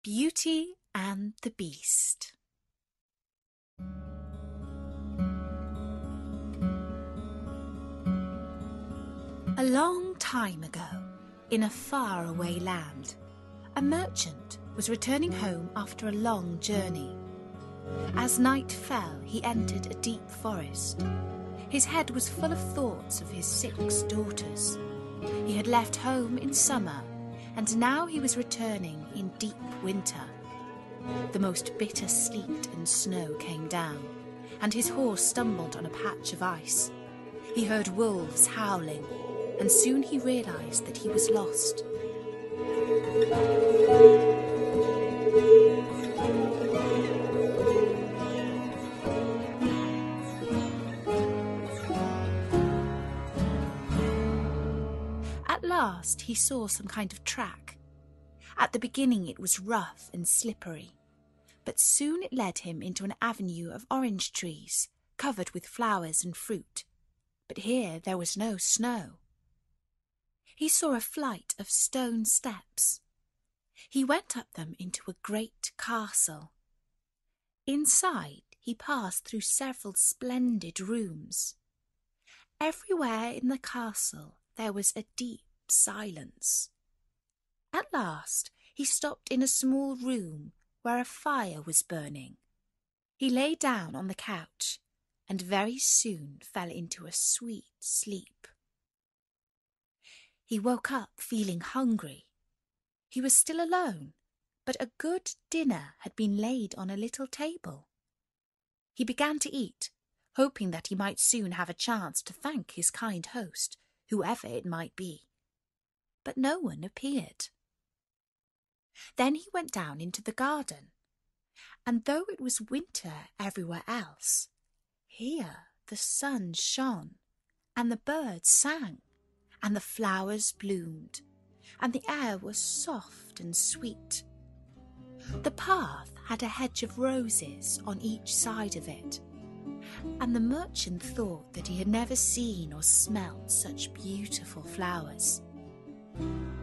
Beauty and the Beast. A long time ago, in a faraway land, a merchant was returning home after a long journey. As night fell, he entered a deep forest. His head was full of thoughts of his 6 daughters. He had left home in summer, and now he was returning in deep winter. The most bitter sleet and snow came down, and his horse stumbled on a patch of ice. He heard wolves howling, and soon he realized that he was lost. At last he saw some kind of track. At the beginning it was rough and slippery, but soon it led him into an avenue of orange trees, covered with flowers and fruit. But here there was no snow. He saw a flight of stone steps. He went up them into a great castle. Inside he passed through several splendid rooms. Everywhere in the castle there was a deep silence. At last he stopped in a small room where a fire was burning. He lay down on the couch and very soon fell into a sweet sleep. He woke up feeling hungry. He was still alone, but a good dinner had been laid on a little table. He began to eat, hoping that he might soon have a chance to thank his kind host, whoever it might be. But no one appeared. Then he went down into the garden, and though it was winter everywhere else, here the sun shone, and the birds sang, and the flowers bloomed, and the air was soft and sweet. The path had a hedge of roses on each side of it, and the merchant thought that he had never seen or smelt such beautiful flowers.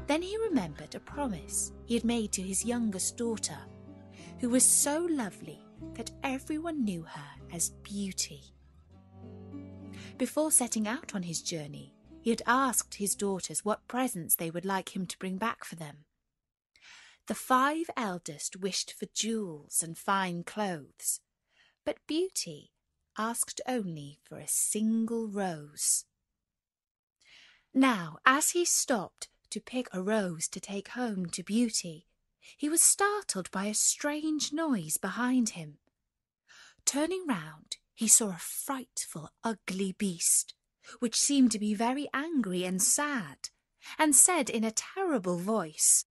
Then he remembered a promise he had made to his youngest daughter, who was so lovely that everyone knew her as Beauty. Before setting out on his journey, he had asked his daughters what presents they would like him to bring back for them. The 5 eldest wished for jewels and fine clothes, but Beauty asked only for a single rose. Now, as he stopped to pick a rose to take home to Beauty, he was startled by a strange noise behind him. Turning round, he saw a frightful, ugly beast, which seemed to be very angry and sad, and said in a terrible voice,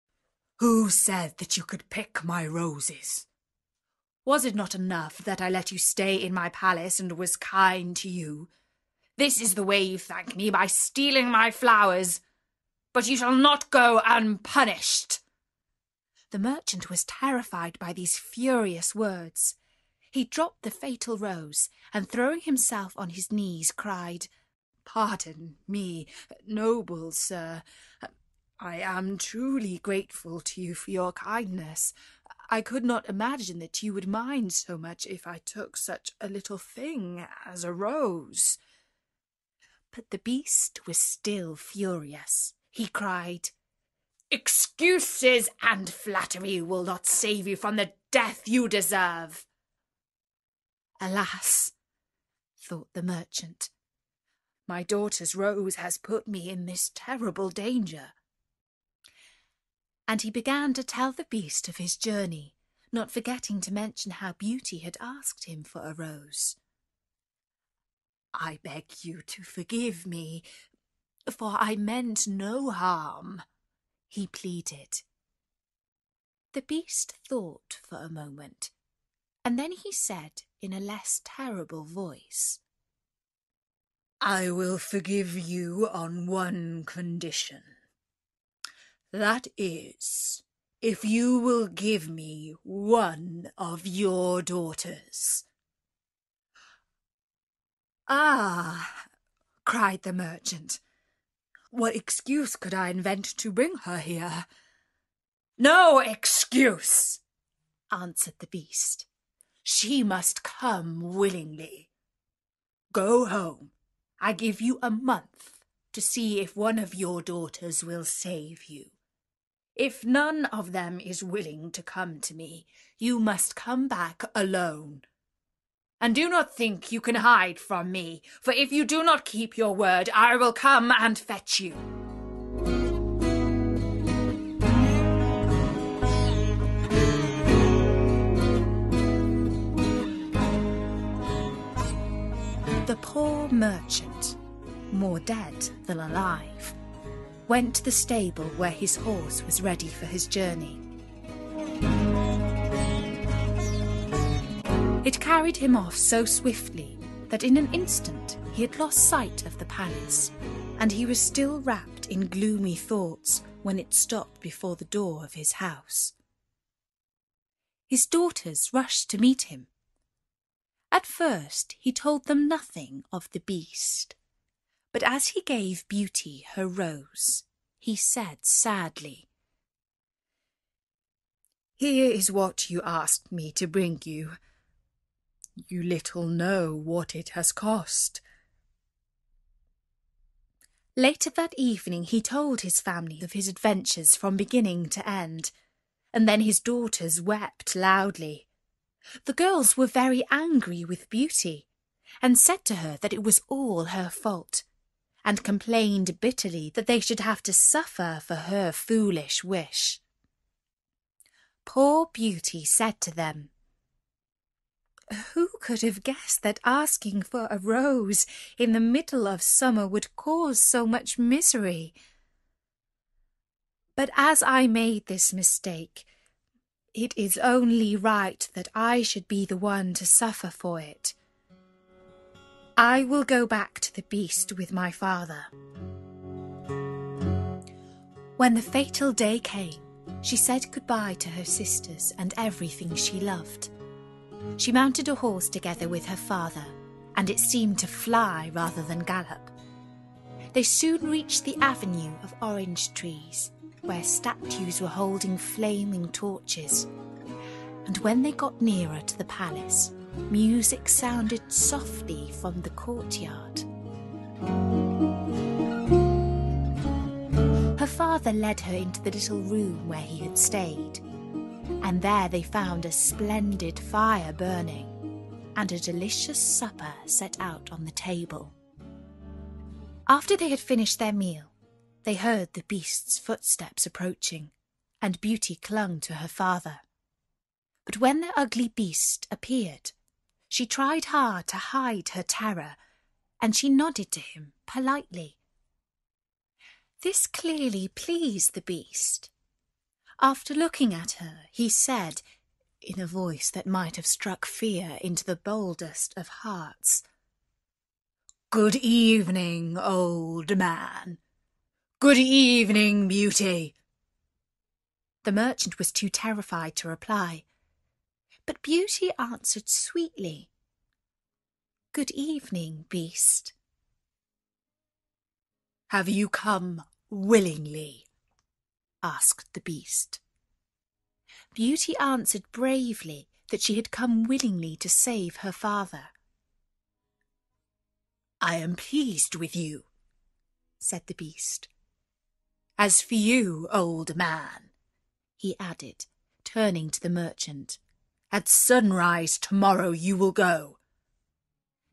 "Who said that you could pick my roses? Was it not enough that I let you stay in my palace and was kind to you? This is the way you thank me, by stealing my flowers. But you shall not go unpunished." The merchant was terrified by these furious words. He dropped the fatal rose, and throwing himself on his knees, cried, "Pardon me, noble sir. I am truly grateful to you for your kindness. I could not imagine that you would mind so much if I took such a little thing as a rose." But the beast was still furious. He cried, "Excuses and flattery will not save you from the death you deserve." "Alas," thought the merchant, "my daughter's rose has put me in this terrible danger." And he began to tell the beast of his journey, not forgetting to mention how Beauty had asked him for a rose. "I beg you to forgive me, for I meant no harm," he pleaded. The beast thought for a moment, and then he said in a less terrible voice, "I will forgive you on one condition. That is, if you will give me one of your daughters." "Ah," cried the merchant, "what excuse could I invent to bring her here?" "No excuse," answered the beast. "She must come willingly. Go home. I give you a month to see if one of your daughters will save you. If none of them is willing to come to me, you must come back alone. And do not think you can hide from me, for if you do not keep your word, I will come and fetch you." The poor merchant, more dead than alive, went to the stable where his horse was ready for his journey. It carried him off so swiftly that in an instant he had lost sight of the palace, and he was still wrapped in gloomy thoughts when it stopped before the door of his house. His daughters rushed to meet him. At first he told them nothing of the beast, but as he gave Beauty her rose, he said sadly, "Here is what you asked me to bring you. You little know what it has cost." Later that evening he told his family of his adventures from beginning to end, and then his daughters wept loudly. The girls were very angry with Beauty, and said to her that it was all her fault, and complained bitterly that they should have to suffer for her foolish wish. Poor Beauty said to them, "Who could have guessed that asking for a rose in the middle of summer would cause so much misery? But as I made this mistake, it is only right that I should be the one to suffer for it. I will go back to the beast with my father." When the fatal day came, she said goodbye to her sisters and everything she loved. She mounted a horse together with her father, and it seemed to fly rather than gallop. They soon reached the avenue of orange trees, where statues were holding flaming torches, and when they got nearer to the palace, music sounded softly from the courtyard. Her father led her into the little room where he had stayed, and there they found a splendid fire burning and a delicious supper set out on the table. After they had finished their meal, they heard the beast's footsteps approaching, and Beauty clung to her father. But when the ugly beast appeared, she tried hard to hide her terror, and she nodded to him politely. This clearly pleased the beast. After looking at her, he said, in a voice that might have struck fear into the boldest of hearts, "Good evening, old man. Good evening, Beauty." The merchant was too terrified to reply, but Beauty answered sweetly, "Good evening, beast." "Have you come willingly?" asked the beast. Beauty answered bravely that she had come willingly to save her father. "I am pleased with you," said the beast. "As for you, old man," he added, turning to the merchant, "at sunrise tomorrow you will go."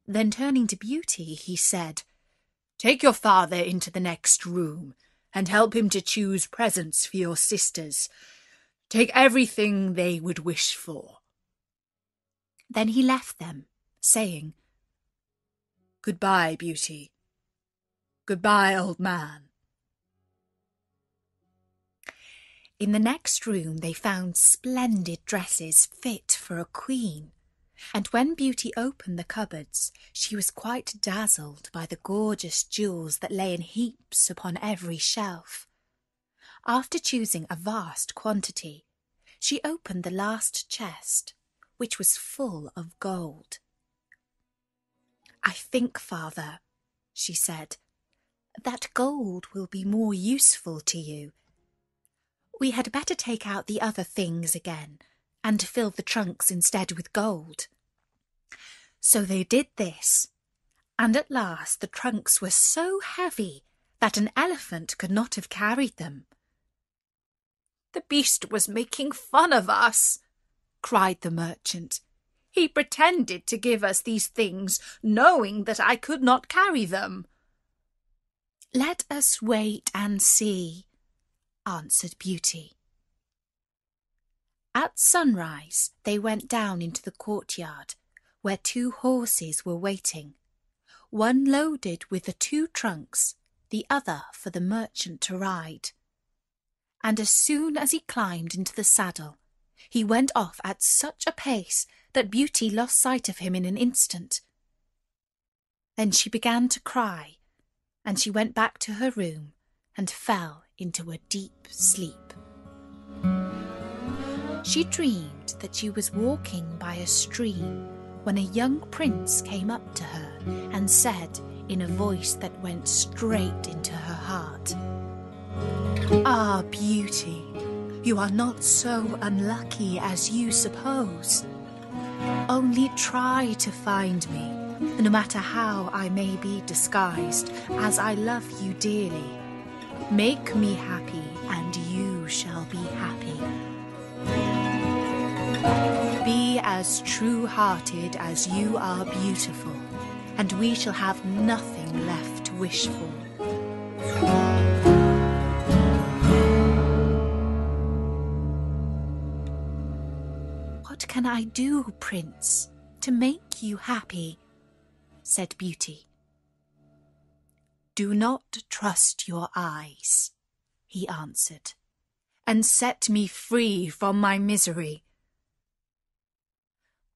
Then turning to Beauty, he said, "Take your father into the next room and help him to choose presents for your sisters. Take everything they would wish for." Then he left them, saying, "Goodbye, Beauty. Goodbye, old man." In the next room they found splendid dresses fit for a queen, and when Beauty opened the cupboards, she was quite dazzled by the gorgeous jewels that lay in heaps upon every shelf. After choosing a vast quantity, she opened the last chest, which was full of gold. "I think, father," she said, "that gold will be more useful to you. We had better take out the other things again and to fill the trunks instead with gold. So they did this, and at last the trunks were so heavy that an elephant could not have carried them. "The beast was making fun of us," cried the merchant. "He pretended to give us these things, knowing that I could not carry them." "Let us wait and see," answered Beauty. At sunrise they went down into the courtyard, where 2 horses were waiting, one loaded with the 2 trunks, the other for the merchant to ride. And as soon as he climbed into the saddle, he went off at such a pace that Beauty lost sight of him in an instant. Then she began to cry, and she went back to her room and fell into a deep sleep. She dreamed that she was walking by a stream when a young prince came up to her and said in a voice that went straight into her heart, "Ah, Beauty, you are not so unlucky as you suppose. Only try to find me, no matter how I may be disguised, as I love you dearly. Make me happy, and you shall be happy. Be as true-hearted as you are beautiful, and we shall have nothing left to wish for." "What can I do, Prince, to make you happy?" said Beauty. "Do not trust your eyes," he answered, "and set me free from my misery."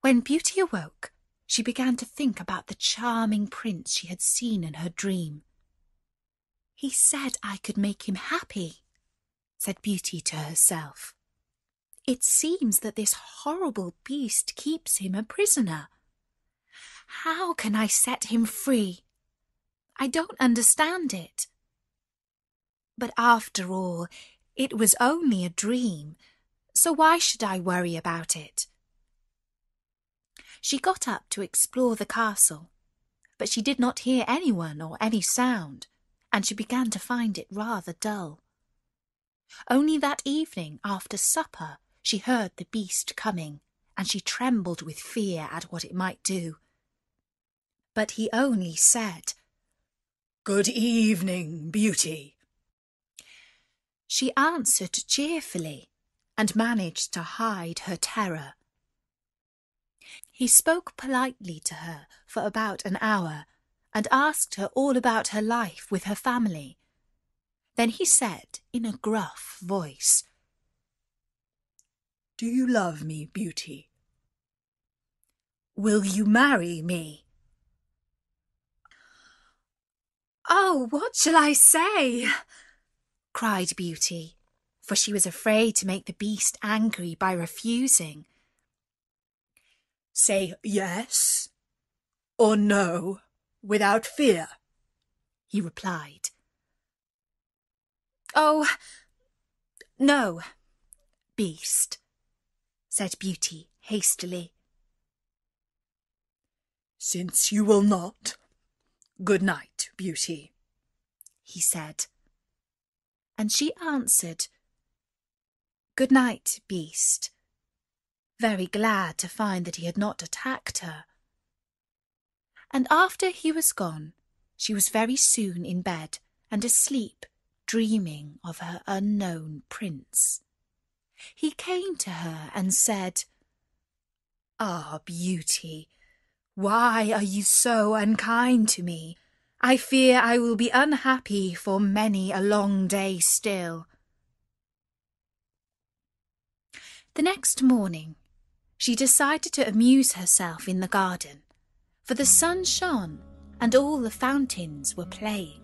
When Beauty awoke, she began to think about the charming prince she had seen in her dream. "He said I could make him happy," said Beauty to herself. "It seems that this horrible beast keeps him a prisoner. How can I set him free? I don't understand it. But after all, it was only a dream, so why should I worry about it?" She got up to explore the castle, but she did not hear anyone or any sound, and she began to find it rather dull. Only that evening after supper she heard the beast coming, and she trembled with fear at what it might do. But he only said, "Good evening, Beauty." She answered cheerfully, and managed to hide her terror. He spoke politely to her for about an hour, and asked her all about her life with her family. Then he said in a gruff voice, "Do you love me, Beauty? Will you marry me?" "Oh, what shall I say?" cried Beauty, for she was afraid to make the beast angry by refusing. "Say yes or no without fear," he replied. "Oh, no, beast," said Beauty hastily. "Since you will not, good night, Beauty," he said. And she answered, "Good night, beast," very glad to find that he had not attacked her. And after he was gone, she was very soon in bed and asleep, dreaming of her unknown prince. He came to her and said, "Ah, Beauty, why are you so unkind to me? I fear I will be unhappy for many a long day still." The next morning, she decided to amuse herself in the garden, for the sun shone and all the fountains were playing.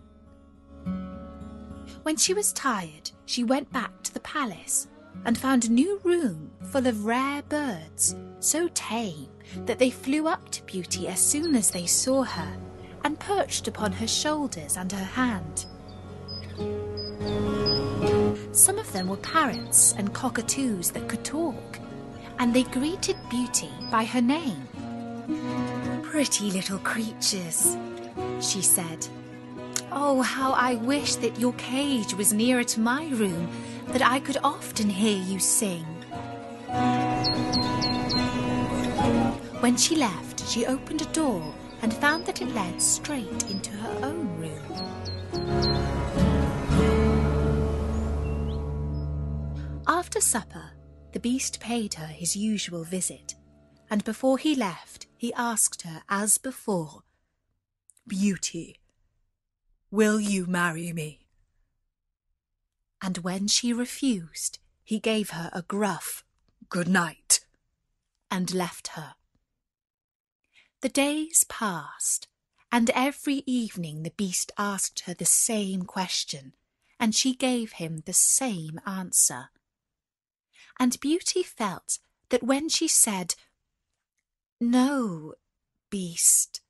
When she was tired, she went back to the palace and found a new room full of rare birds, so tame that they flew up to Beauty as soon as they saw her and perched upon her shoulders and her hand. Some of them were parrots and cockatoos that could talk, and they greeted Beauty by her name. "Pretty little creatures," she said. "Oh, how I wish that your cage was nearer to my room, that I could often hear you sing." When she left, she opened a door and found that it led straight into her own room. After supper, the Beast paid her his usual visit, and before he left, he asked her as before, "Beauty, will you marry me?" And when she refused, he gave her a gruff "Good night," and left her. The days passed, and every evening the Beast asked her the same question, and she gave him the same answer. And Beauty felt that when she said, "No, Beast,"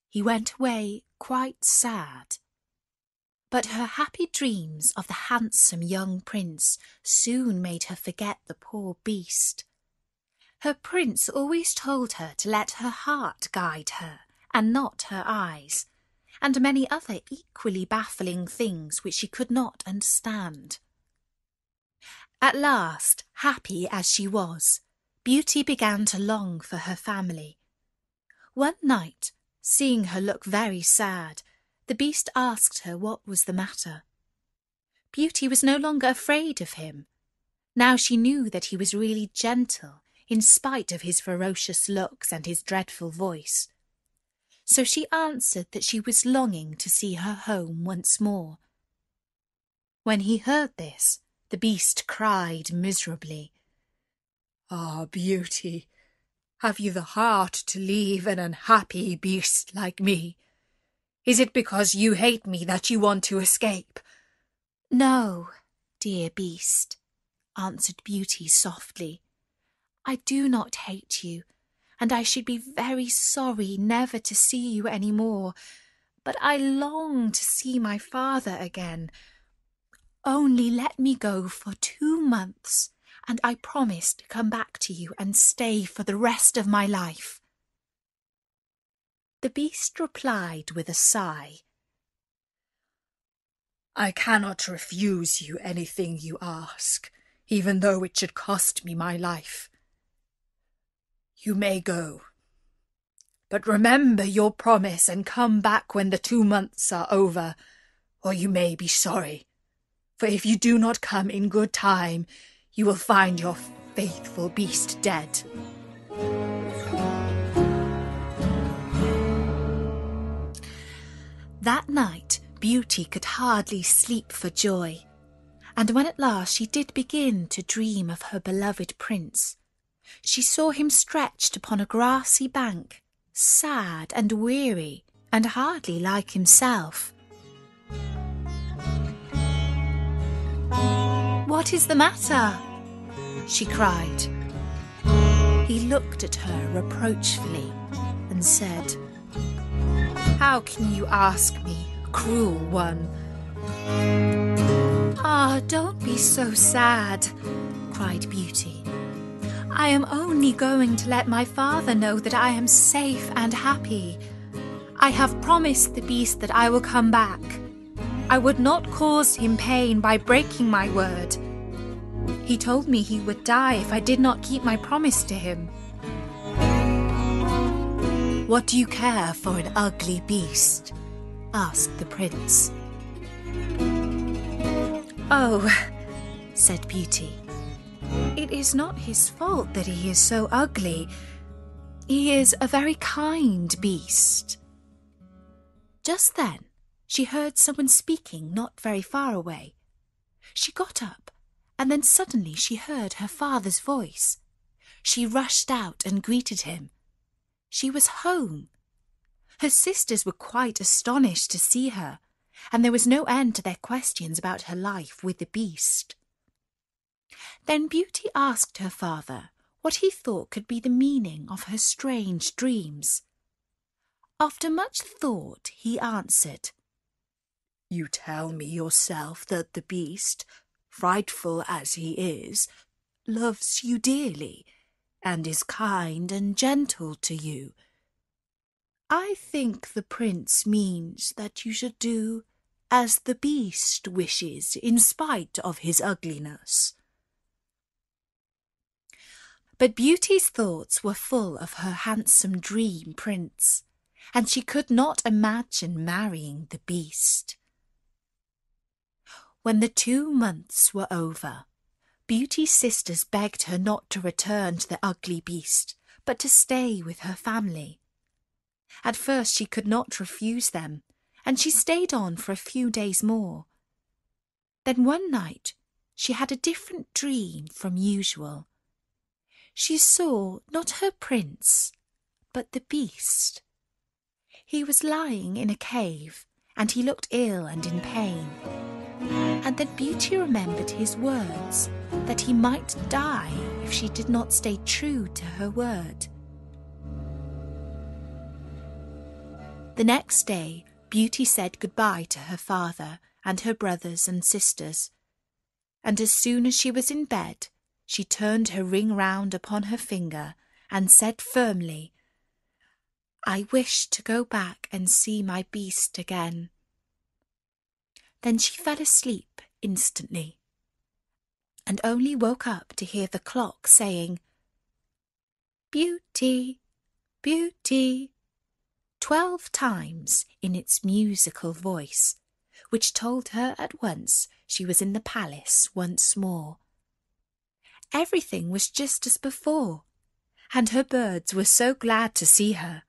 he went away quite sad. But her happy dreams of the handsome young prince soon made her forget the poor Beast. Her prince always told her to let her heart guide her, and not her eyes, and many other equally baffling things which she could not understand. At last, happy as she was, Beauty began to long for her family. One night, seeing her look very sad, the Beast asked her what was the matter. Beauty was no longer afraid of him. Now she knew that he was really gentle, in spite of his ferocious looks and his dreadful voice. So she answered that she was longing to see her home once more. When he heard this, the Beast cried miserably, "Ah, Beauty, have you the heart to leave an unhappy beast like me? Is it because you hate me that you want to escape?" "No, dear Beast," answered Beauty softly. "I do not hate you, and I should be very sorry never to see you any more, but I long to see my father again. Only let me go for 2 months, and I promise to come back to you and stay for the rest of my life." The Beast replied with a sigh, "I cannot refuse you anything you ask, even though it should cost me my life. You may go, but remember your promise and come back when the 2 months are over, or you may be sorry. For if you do not come in good time, you will find your faithful beast dead." That night, Beauty could hardly sleep for joy, and when at last she did begin to dream of her beloved prince, she saw him stretched upon a grassy bank, sad and weary, and hardly like himself. "What is the matter?" she cried. He looked at her reproachfully and said, "How can you ask me, cruel one?" "Ah, don't be so sad," cried Beauty. "I am only going to let my father know that I am safe and happy. I have promised the Beast that I will come back. I would not cause him pain by breaking my word. He told me he would die if I did not keep my promise to him." "What do you care for an ugly beast?" asked the prince. "Oh," said Beauty, "it is not his fault that he is so ugly. He is a very kind beast." Just then, she heard someone speaking not very far away. She got up, and then suddenly she heard her father's voice. She rushed out and greeted him. She was home. Her sisters were quite astonished to see her, and there was no end to their questions about her life with the Beast. Then Beauty asked her father what he thought could be the meaning of her strange dreams. After much thought, he answered, "You tell me yourself that the Beast, frightful as he is, loves you dearly, and is kind and gentle to you. I think the prince means that you should do as the beast wishes in spite of his ugliness." But Beauty's thoughts were full of her handsome dream prince, and she could not imagine marrying the beast. When the 2 months were over, Beauty's sisters begged her not to return to the ugly beast, but to stay with her family. At first she could not refuse them, and she stayed on for a few days more. Then one night she had a different dream from usual. She saw not her prince, but the beast. He was lying in a cave, and he looked ill and in pain. And then Beauty remembered his words, that he might die if she did not stay true to her word. The next day, Beauty said goodbye to her father and her brothers and sisters, and as soon as she was in bed, she turned her ring round upon her finger and said firmly, "I wish to go back and see my beast again." Then she fell asleep instantly, and only woke up to hear the clock saying, "Beauty, Beauty," 12 times in its musical voice, which told her at once she was in the palace once more. Everything was just as before, and her birds were so glad to see her.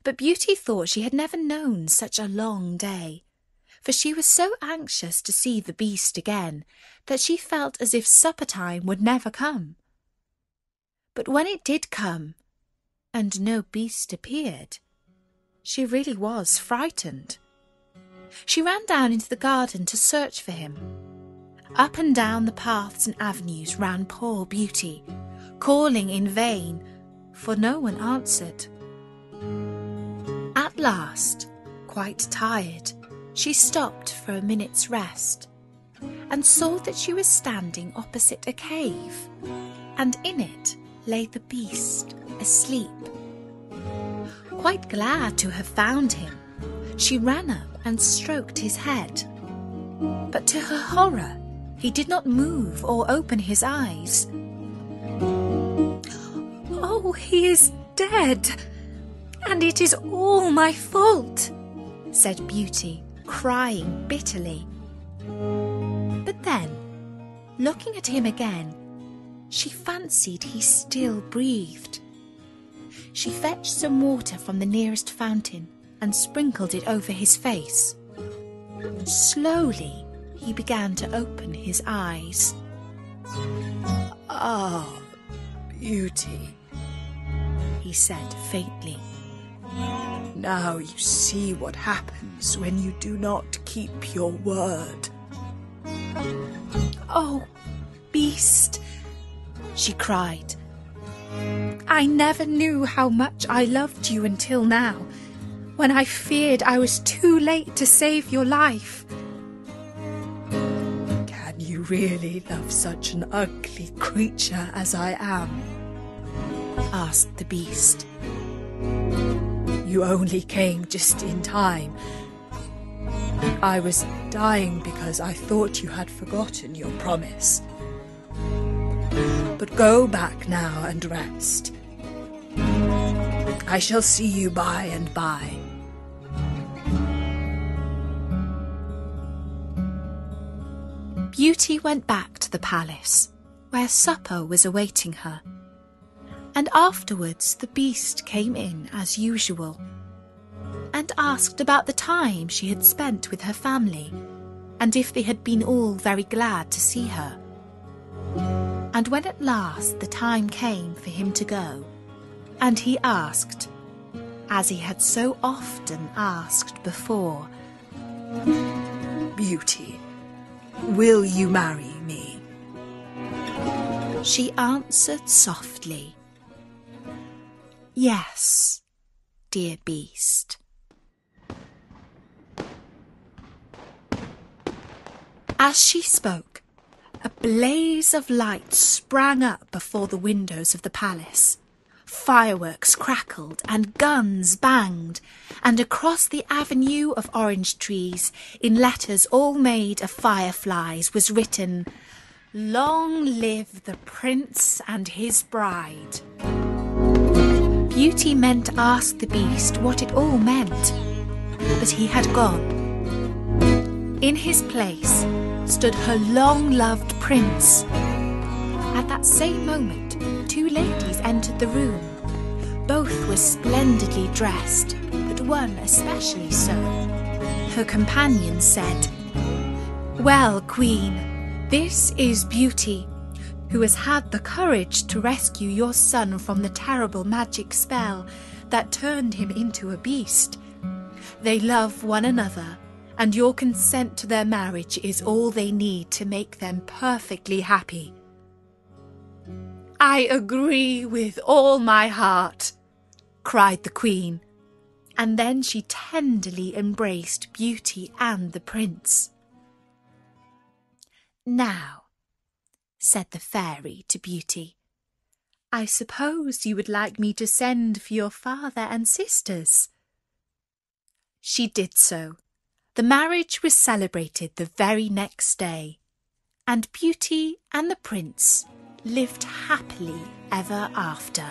But Beauty thought she had never known such a long day, for she was so anxious to see the beast again that she felt as if supper time would never come. But when it did come, and no beast appeared, she really was frightened. She ran down into the garden to search for him. Up and down the paths and avenues ran poor Beauty, calling in vain, for no one answered. At last, quite tired, she stopped for a minute's rest, and saw that she was standing opposite a cave, and in it lay the beast asleep. Quite glad to have found him, she ran up and stroked his head. But to her horror, he did not move or open his eyes. "Oh, he is dead, and it is all my fault," said Beauty, crying bitterly. But then, looking at him again, she fancied he still breathed. She fetched some water from the nearest fountain and sprinkled it over his face. Slowly, he began to open his eyes. "Ah, Beauty," he said faintly. "Now you see what happens when you do not keep your word." "Oh, beast," she cried. "I never knew how much I loved you until now, when I feared I was too late to save your life." "Can you really love such an ugly creature as I am?" asked the beast. "You only came just in time. I was dying because I thought you had forgotten your promise. But go back now and rest. I shall see you by and by." Beauty went back to the palace, where supper was awaiting her, and afterwards the beast came in as usual, and asked about the time she had spent with her family, and if they had been all very glad to see her. And when at last the time came for him to go, and he asked, as he had so often asked before, "Beauty, will you marry me?" she answered softly, "Yes, dear beast." As she spoke, A blaze of light sprang up before the windows of the palace. Fireworks crackled and guns banged, and across the avenue of orange trees, in letters all made of fireflies, was written, "Long live the prince and his bride." Beauty meant to ask the beast what it all meant, but he had gone. In his place stood her long-loved prince. At that same moment, two ladies entered the room. Both were splendidly dressed, but one especially so. Her companion said, "Well, Queen, this is Beauty, who has had the courage to rescue your son from the terrible magic spell that turned him into a beast. They love one another, and your consent to their marriage is all they need to make them perfectly happy." "I agree with all my heart," cried the Queen, and then she tenderly embraced Beauty and the Prince. "Now," said the fairy to Beauty, "I suppose you would like me to send for your father and sisters." She did so. The marriage was celebrated the very next day, and Beauty and the Prince lived happily ever after.